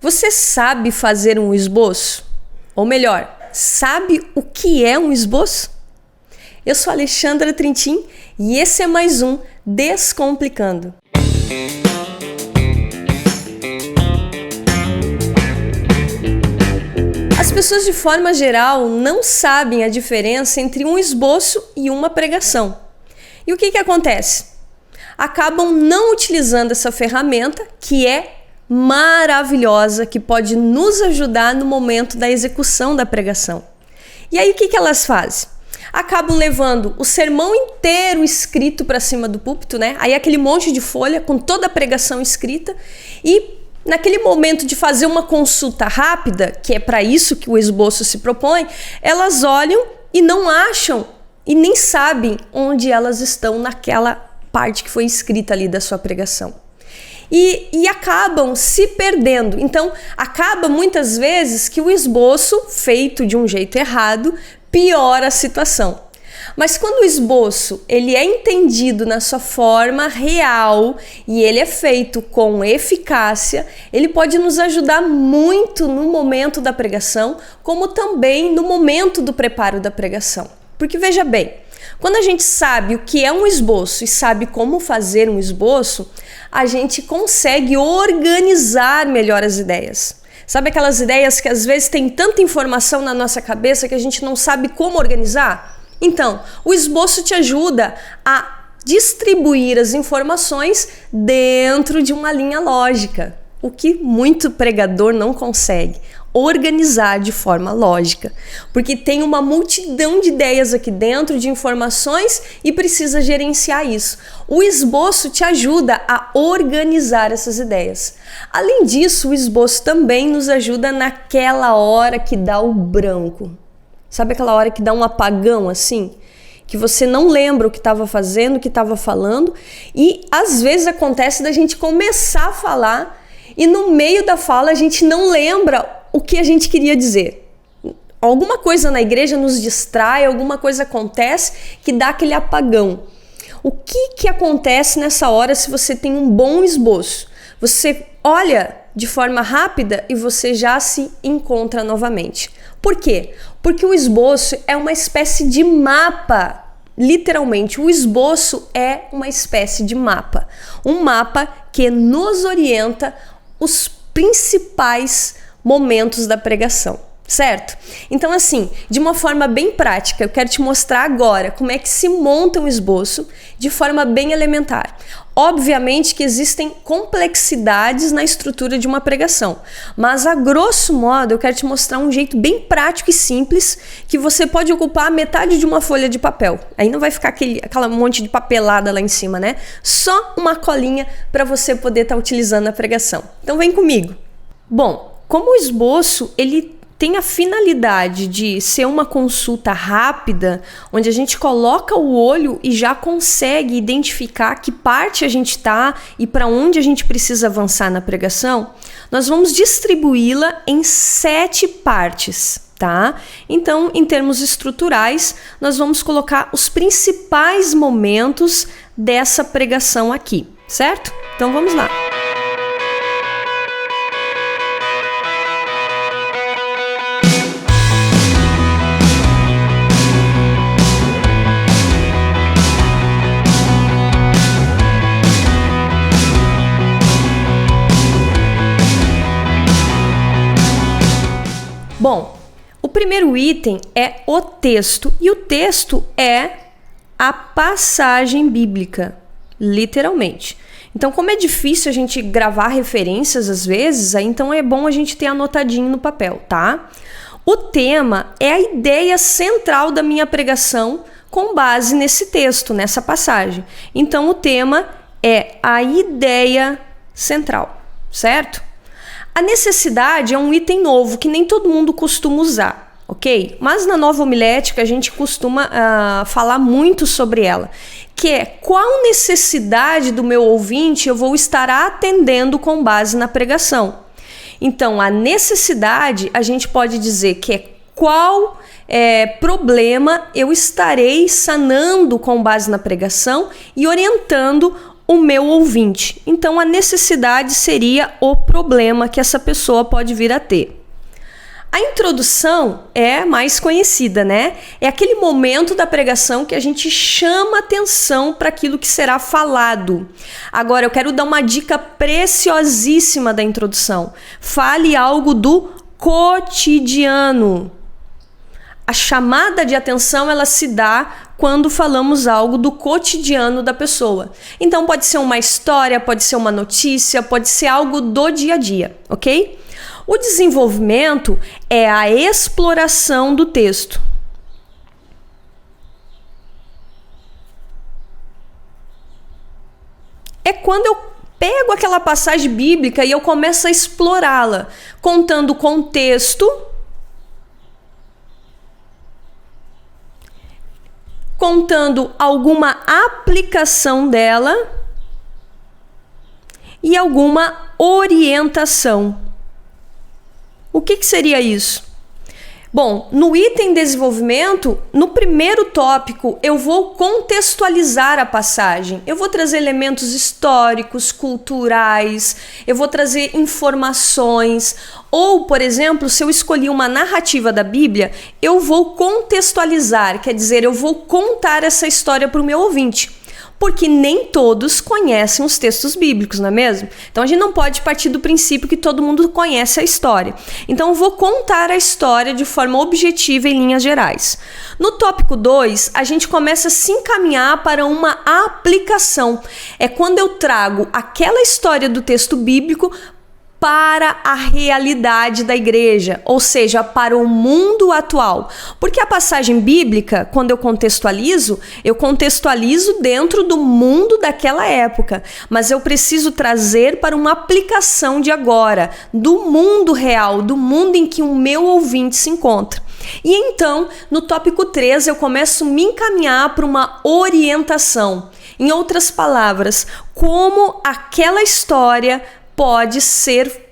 Você sabe fazer um esboço? Ou melhor, sabe o que é um esboço? Eu sou Alexandra Trintin e esse é mais um Descomplicando. As pessoas de forma geral não sabem a diferença entre um esboço e uma pregação. E o que acontece? Acabam não utilizando essa ferramenta que é maravilhosa, que pode nos ajudar no momento da execução da pregação. E aí o que elas fazem? Acabam levando o sermão inteiro escrito para cima do púlpito, né? Aí aquele monte de folha com toda a pregação escrita e naquele momento de fazer uma consulta rápida, que é para isso que o esboço se propõe, elas olham e não acham e nem sabem onde elas estão naquela parte que foi escrita ali da sua pregação. E acabam se perdendo. Então, acaba muitas vezes que o esboço, feito de um jeito errado, piora a situação. Mas quando o esboço ele é entendido na sua forma real e ele é feito com eficácia, ele pode nos ajudar muito no momento da pregação, como também no momento do preparo da pregação. Porque veja bem, quando a gente sabe o que é um esboço e sabe como fazer um esboço, a gente consegue organizar melhor as ideias. Sabe aquelas ideias que às vezes tem tanta informação na nossa cabeça que a gente não sabe como organizar? Então, o esboço te ajuda a distribuir as informações dentro de uma linha lógica, o que muito pregador não consegue. Organizar de forma lógica, porque tem uma multidão de ideias aqui dentro, de informações e precisa gerenciar isso. O esboço te ajuda a organizar essas ideias. Além disso, o esboço também nos ajuda naquela hora que dá o branco. Sabe aquela hora que dá um apagão assim? Que você não lembra o que estava fazendo, o que estava falando e às vezes acontece da gente começar a falar e no meio da fala a gente não lembra o que a gente queria dizer. Alguma coisa na igreja nos distrai, alguma coisa acontece que dá aquele apagão. O que acontece nessa hora se você tem um bom esboço? Você olha de forma rápida e você já se encontra novamente. Por quê? Porque o esboço é uma espécie de mapa. Literalmente, o esboço é uma espécie de mapa. Um mapa que nos orienta os principais momentos da pregação, certo? Então assim, de uma forma bem prática, eu quero te mostrar agora como é que se monta um esboço de forma bem elementar. Obviamente que existem complexidades na estrutura de uma pregação, mas a grosso modo eu quero te mostrar um jeito bem prático e simples que você pode ocupar metade de uma folha de papel. Aí não vai ficar aquela monte de papelada lá em cima, né? Só uma colinha para você poder estar utilizando na pregação. Então vem comigo. Bom, como o esboço ele tem a finalidade de ser uma consulta rápida, onde a gente coloca o olho e já consegue identificar que parte a gente está e para onde a gente precisa avançar na pregação, nós vamos distribuí-la em 7 partes, tá? Então, em termos estruturais, nós vamos colocar os principais momentos dessa pregação aqui, certo? Então, vamos lá. Bom, o primeiro item é o texto, e o texto é a passagem bíblica, literalmente. Então, como é difícil a gente gravar referências às vezes, aí então é bom a gente ter anotadinho no papel, tá? O tema é a ideia central da minha pregação com base nesse texto, nessa passagem. Então, o tema é a ideia central, certo? A necessidade é um item novo que nem todo mundo costuma usar, ok? Mas na Nova Homilética a gente costuma falar muito sobre ela, que é qual necessidade do meu ouvinte eu vou estar atendendo com base na pregação. Então, a necessidade a gente pode dizer que é qual problema eu estarei sanando com base na pregação e orientando o meu ouvinte. Então, a necessidade seria o problema que essa pessoa pode vir a ter. A introdução é mais conhecida, né? É aquele momento da pregação que a gente chama atenção para aquilo que será falado. Agora, eu quero dar uma dica preciosíssima da introdução. Fale algo do cotidiano. A chamada de atenção, ela se dá quando falamos algo do cotidiano da pessoa. Então, pode ser uma história, pode ser uma notícia, pode ser algo do dia a dia, ok? O desenvolvimento é a exploração do texto. É quando eu pego aquela passagem bíblica e eu começo a explorá-la, contando o contexto, contando alguma aplicação dela e alguma orientação. O que seria isso? Bom, no item desenvolvimento, no primeiro tópico, eu vou contextualizar a passagem. Eu vou trazer elementos históricos, culturais, eu vou trazer informações. Ou, por exemplo, se eu escolhi uma narrativa da Bíblia, eu vou contextualizar, quer dizer, eu vou contar essa história para o meu ouvinte. Porque nem todos conhecem os textos bíblicos, não é mesmo? Então a gente não pode partir do princípio que todo mundo conhece a história. Então eu vou contar a história de forma objetiva em linhas gerais. No tópico 2, a gente começa a se encaminhar para uma aplicação. É quando eu trago aquela história do texto bíblico para a realidade da igreja, ou seja, para o mundo atual. Porque a passagem bíblica, quando eu contextualizo dentro do mundo daquela época, mas eu preciso trazer para uma aplicação de agora, do mundo real, do mundo em que o meu ouvinte se encontra. E então, no tópico 3, eu começo a me encaminhar para uma orientação. Em outras palavras, como aquela história pode ser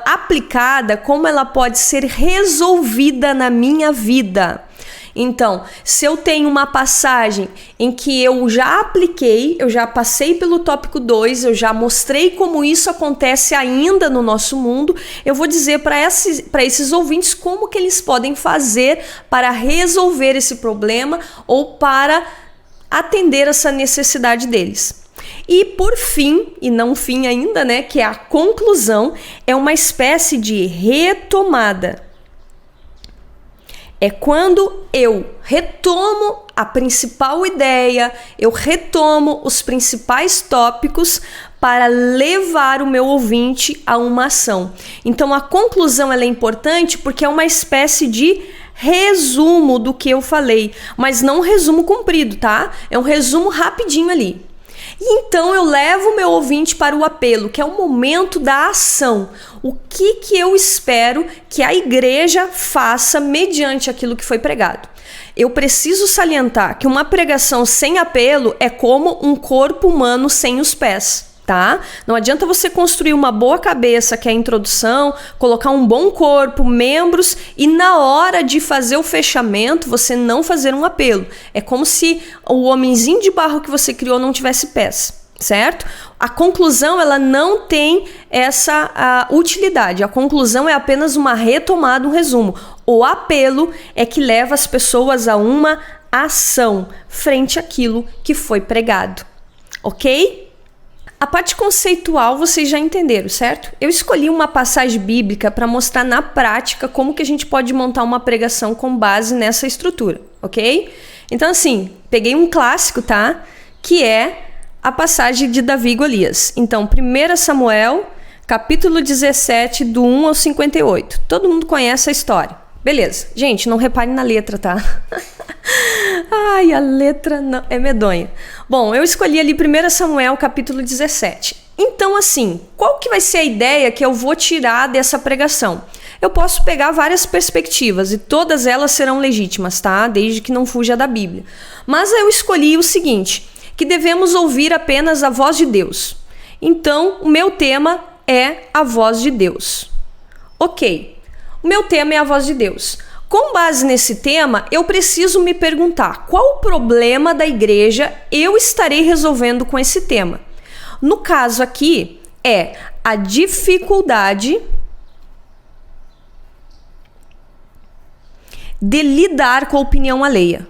aplicada, como ela pode ser resolvida na minha vida. Então, se eu tenho uma passagem em que eu já apliquei, eu já passei pelo tópico 2, eu já mostrei como isso acontece ainda no nosso mundo, eu vou dizer para esses ouvintes como que eles podem fazer para resolver esse problema ou para atender essa necessidade deles. E por fim, e não fim ainda, né, que é a conclusão, é uma espécie de retomada. É quando eu retomo a principal ideia, eu retomo os principais tópicos para levar o meu ouvinte a uma ação. Então a conclusão ela é importante porque é uma espécie de resumo do que eu falei, mas não um resumo comprido, tá? É um resumo rapidinho ali. E então eu levo o meu ouvinte para o apelo, que é o momento da ação. O que eu espero que a igreja faça mediante aquilo que foi pregado? Eu preciso salientar que uma pregação sem apelo é como um corpo humano sem os pés. Tá? Não adianta você construir uma boa cabeça, que é a introdução, colocar um bom corpo, membros, e na hora de fazer o fechamento, você não fazer um apelo. É como se o homenzinho de barro que você criou não tivesse pés, certo? A conclusão, ela não tem essa utilidade. A conclusão é apenas uma retomada, um resumo. O apelo é que leva as pessoas a uma ação frente àquilo que foi pregado. Ok? A parte conceitual vocês já entenderam, certo? Eu escolhi uma passagem bíblica para mostrar na prática como que a gente pode montar uma pregação com base nessa estrutura, ok? Então assim, peguei um clássico, tá? Que é a passagem de Davi e Golias. Então, 1 Samuel, capítulo 17, do 1 ao 58. Todo mundo conhece a história. Beleza. Gente, não reparem na letra, tá? Ai, a letra não, é medonha. Bom, eu escolhi ali 1 Samuel, capítulo 17. Então, assim, qual que vai ser a ideia que eu vou tirar dessa pregação? Eu posso pegar várias perspectivas e todas elas serão legítimas, tá? Desde que não fuja da Bíblia. Mas eu escolhi o seguinte, que devemos ouvir apenas a voz de Deus. Então, o meu tema é a voz de Deus. Ok. O meu tema é a voz de Deus. Com base nesse tema, eu preciso me perguntar qual o problema da igreja eu estarei resolvendo com esse tema. no caso aqui, é a dificuldade de lidar com a opinião alheia.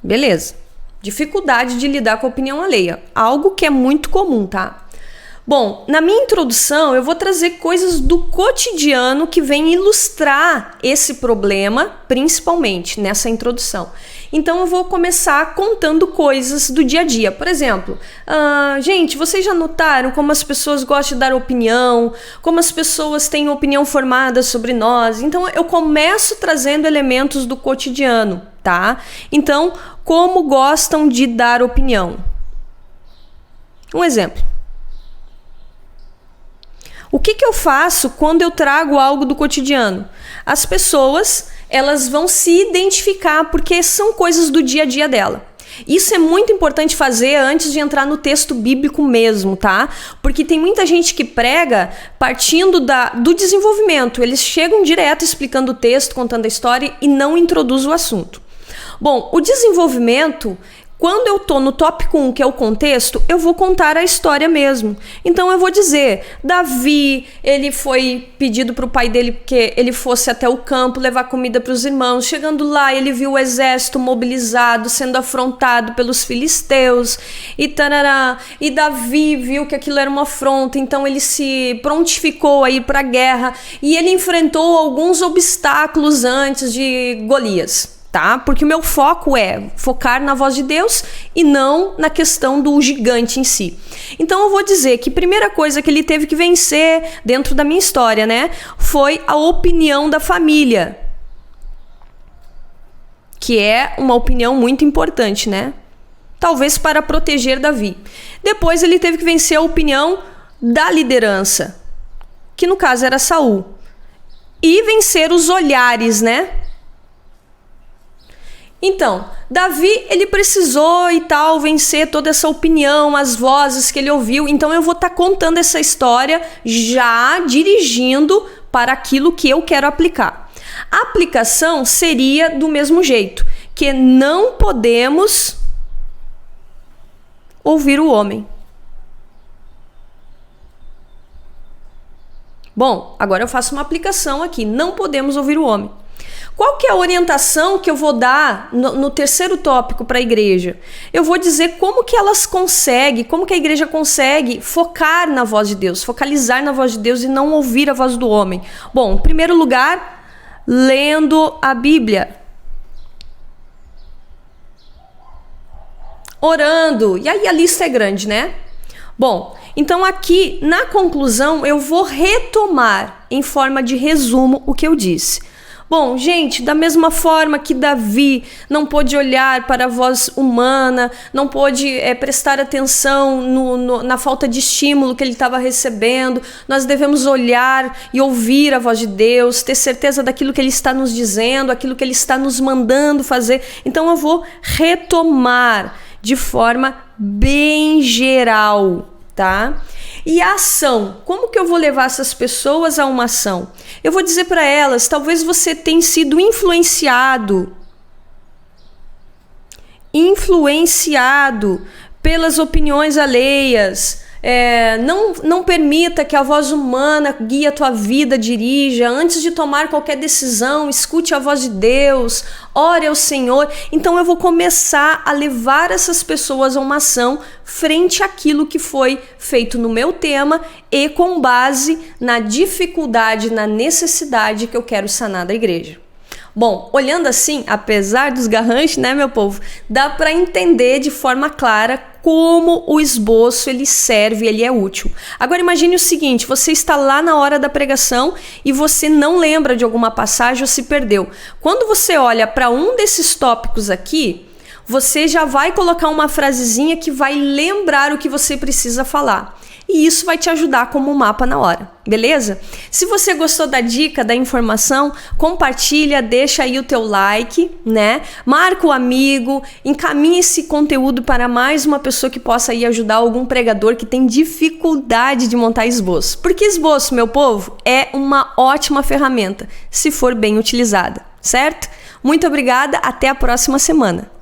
Beleza. Dificuldade de lidar com a opinião alheia. Algo que é muito comum, tá? Bom, na minha introdução eu vou trazer coisas do cotidiano que vêm ilustrar esse problema, principalmente nessa introdução. Então eu vou começar contando coisas do dia a dia. Por exemplo, gente, vocês já notaram como as pessoas gostam de dar opinião, como as pessoas têm opinião formada sobre nós? Então eu começo trazendo elementos do cotidiano, tá? Então, como gostam de dar opinião? Um exemplo. O que eu faço quando eu trago algo do cotidiano? As pessoas, elas vão se identificar porque são coisas do dia a dia dela. Isso é muito importante fazer antes de entrar no texto bíblico mesmo, tá? Porque tem muita gente que prega partindo do desenvolvimento. Eles chegam direto explicando o texto, contando a história e não introduzem o assunto. Bom, o desenvolvimento... Quando eu tô no tópico 1, que é o contexto, eu vou contar a história mesmo. Então eu vou dizer, Davi, ele foi pedido para o pai dele que ele fosse até o campo levar comida para os irmãos. Chegando lá, ele viu o exército mobilizado, sendo afrontado pelos filisteus e tarará. E Davi viu que aquilo era uma afronta, então ele se prontificou a ir para a guerra e ele enfrentou alguns obstáculos antes de Golias. Tá? Porque o meu foco é focar na voz de Deus e não na questão do gigante em si. Então eu vou dizer que a primeira coisa que ele teve que vencer dentro da minha história, né, foi a opinião da família. Que é uma opinião muito importante, né? Talvez para proteger Davi. Depois ele teve que vencer a opinião da liderança, que no caso era Saul. E vencer os olhares, né? Então, Davi, ele precisou e tal vencer toda essa opinião, as vozes que ele ouviu. Então eu vou estar contando essa história já dirigindo para aquilo que eu quero aplicar. A aplicação seria do mesmo jeito, que não podemos ouvir o homem. Bom, agora eu faço uma aplicação aqui. Não podemos ouvir o homem. Qual que é a orientação que eu vou dar no terceiro tópico para a igreja? Eu vou dizer como que elas conseguem, como que a igreja consegue focar na voz de Deus, focalizar na voz de Deus e não ouvir a voz do homem. Bom, em primeiro lugar, lendo a Bíblia. Orando. E aí a lista é grande, né? Bom, então aqui na conclusão eu vou retomar em forma de resumo o que eu disse. Bom, gente, da mesma forma que Davi não pôde olhar para a voz humana, não pôde prestar atenção na falta de estímulo que ele estava recebendo, nós devemos olhar e ouvir a voz de Deus, ter certeza daquilo que ele está nos dizendo, aquilo que ele está nos mandando fazer. Então eu vou retomar de forma bem geral, tá? E a ação, como que eu vou levar essas pessoas a uma ação? Eu vou dizer para elas, talvez você tenha sido influenciado pelas opiniões alheias. Não permita que a voz humana guie a tua vida, dirija. Antes de tomar qualquer decisão, escute a voz de Deus, ore ao Senhor. Então eu vou começar a levar essas pessoas a uma ação frente àquilo que foi feito no meu tema e com base na dificuldade, na necessidade que eu quero sanar da igreja. Bom, olhando assim, apesar dos garranchos, né, meu povo, dá para entender de forma clara como o esboço ele serve, ele é útil. Agora imagine o seguinte, você está lá na hora da pregação e você não lembra de alguma passagem ou se perdeu. Quando você olha para um desses tópicos aqui, você já vai colocar uma frasezinha que vai lembrar o que você precisa falar. E isso vai te ajudar como mapa na hora, beleza? Se você gostou da dica, da informação, compartilha, deixa aí o teu like, né? Marca o amigo, encaminha esse conteúdo para mais uma pessoa que possa aí ajudar algum pregador que tem dificuldade de montar esboço. Porque esboço, meu povo, é uma ótima ferramenta, se for bem utilizada, certo? Muito obrigada, até a próxima semana.